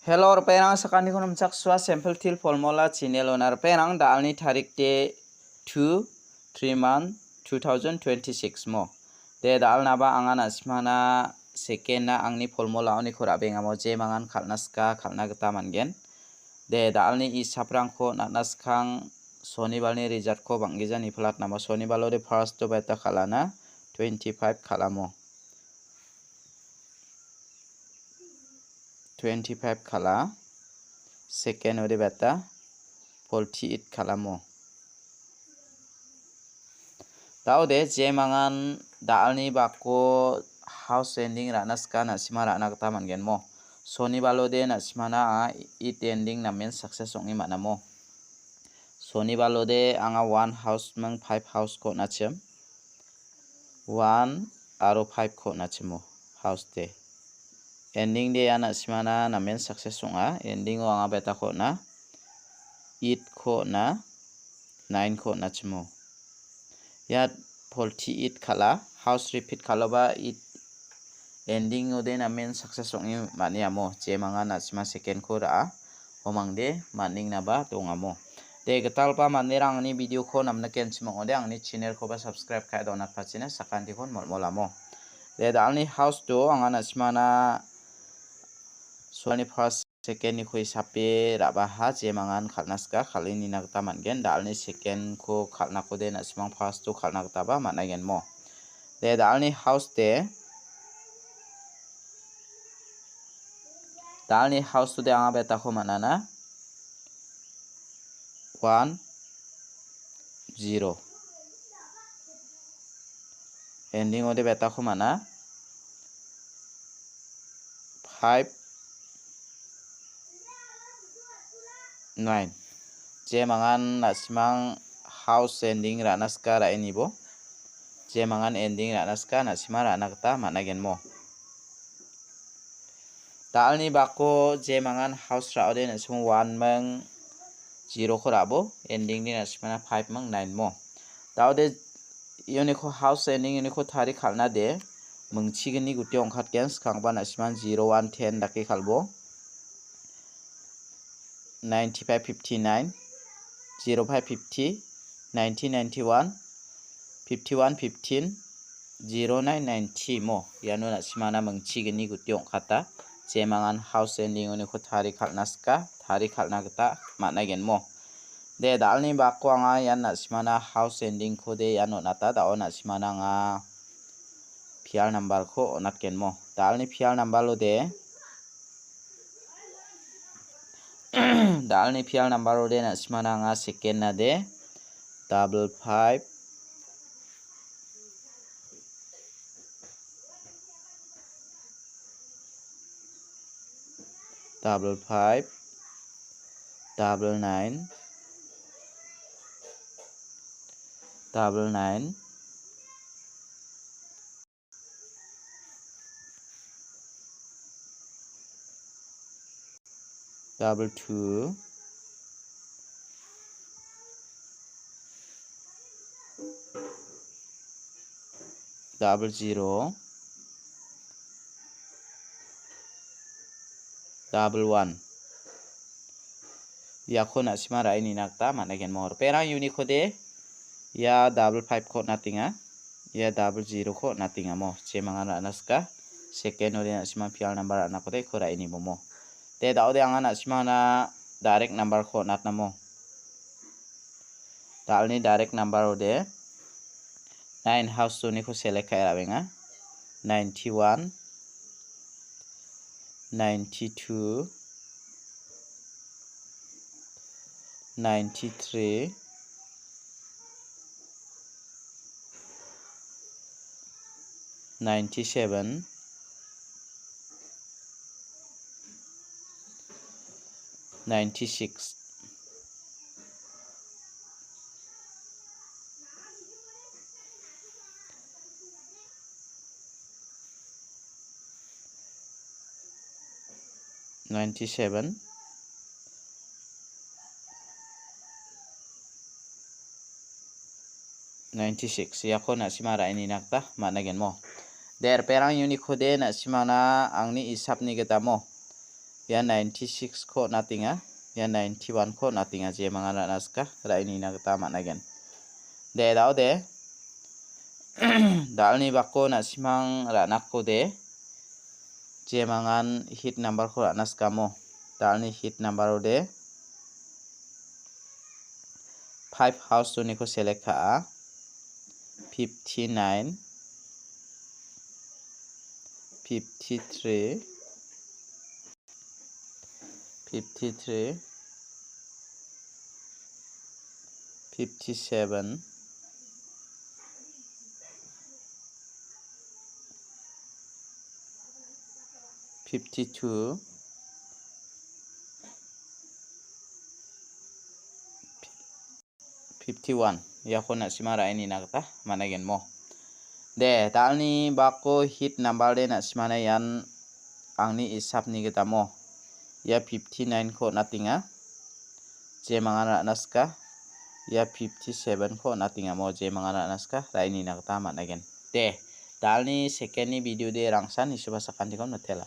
Hello perang sakani konam chakswa sample til formula channel onar perang dalni tarik de 2 3 month 2026 mo de dal naba angan asmana second na angni formula oni khora bengamo je mangan khalnaska khalna gata mangen de dalni I saprang kho natnaskang sonibalni result ko banggijani plat namo sonibalode first to beta khalana 25 khalamo 25 khala second ode beta 48 khalamo taude je mangan dalni bako house ending ranaska nasima rana gata mangen mo soni balode nasimana it ending namen success ongi manamo soni balode anga one house mang 5 house ko nachem 1 aro 5 ko nachemo house de ending de ana simana namen success onga ending o anga beta ko na 8 ko na 9 ko nachemo ya 48 khala house repeat khaloba it ending ode namen success ongi maniamo je manga nasima second ko ra omangde maning naba dongamo de gatalpa manirang ni video ko namna kenchimo ode angni channel ko ba subscribe khai dona phachine sakanti kon molmolamo de dalni house do anga nasimana soni first second ni khoi sape raba ha je mangan khalnaska khalini nagta mangen dalni second ko khalna ko de nasimang first to khalna gata ba managen mo de dalni house to de anga beta ko manana 1 0 ending ode beta ko mana 5 9 je mangan nasimang house ending ranaska ra enibo je mangan ending ranaska nasima rana gata managen mo dalni bako je mangan house ra ode nasimo 1 mang 0 ko rabo ending ni nasimana 5 mang 9 mo taude uniko house ending uniko thari khalna de mungchigini guti ongkhat gens khangba nasiman 0 1 10 dake khalbo 95 59 05 50 90 91 51 15 09 90 mo yano nasimana mungchigini guti ongkhata je mangan house ending uniko thari khalnaska thari khalna gata managen mo de dalni bako anga yan nasimana house ending ko de yano nata dao nasimana nga pial number ko onatken mo dalni pial number lo de dalni pial number lo de nasimana nga second na de 55 55 99 99 22 00 11 yakho nasima rai ni nakta managen mor perang uniko de ya 55 ko natinga ya 00 ko natinga mo je mangan ranaska second ode nasima pial number ana ko de khora ini mo te daode anga nasima na direct number ko natna mo dalni direct number ode 9 house to ni ko select khai rabenga 91 92 93 97 96 97 96 yakho nasima rai ni nakta managen mo der perang uniko de nasimana angni isapni geta mo ya 96 ko natinga ya 91 ko natinga je mangan ra naska ra ini na gata managen de dao de dalni bakko na simang ra nakko de je mangan hit number ko ra naska mo dalni hit number de 5 house to ni ko select ka 59 53 57 52 51 ya ko na simara ini nagta managen mo de dalni bakko hit number de na simana yan angni isap ni kita mo ya 59 ko natinga je mangan ra naska ya 57 ko natinga mo je mangan ra naska ra ini nagta managen de dalni second ni video de rangsan isuba sakan dikon natela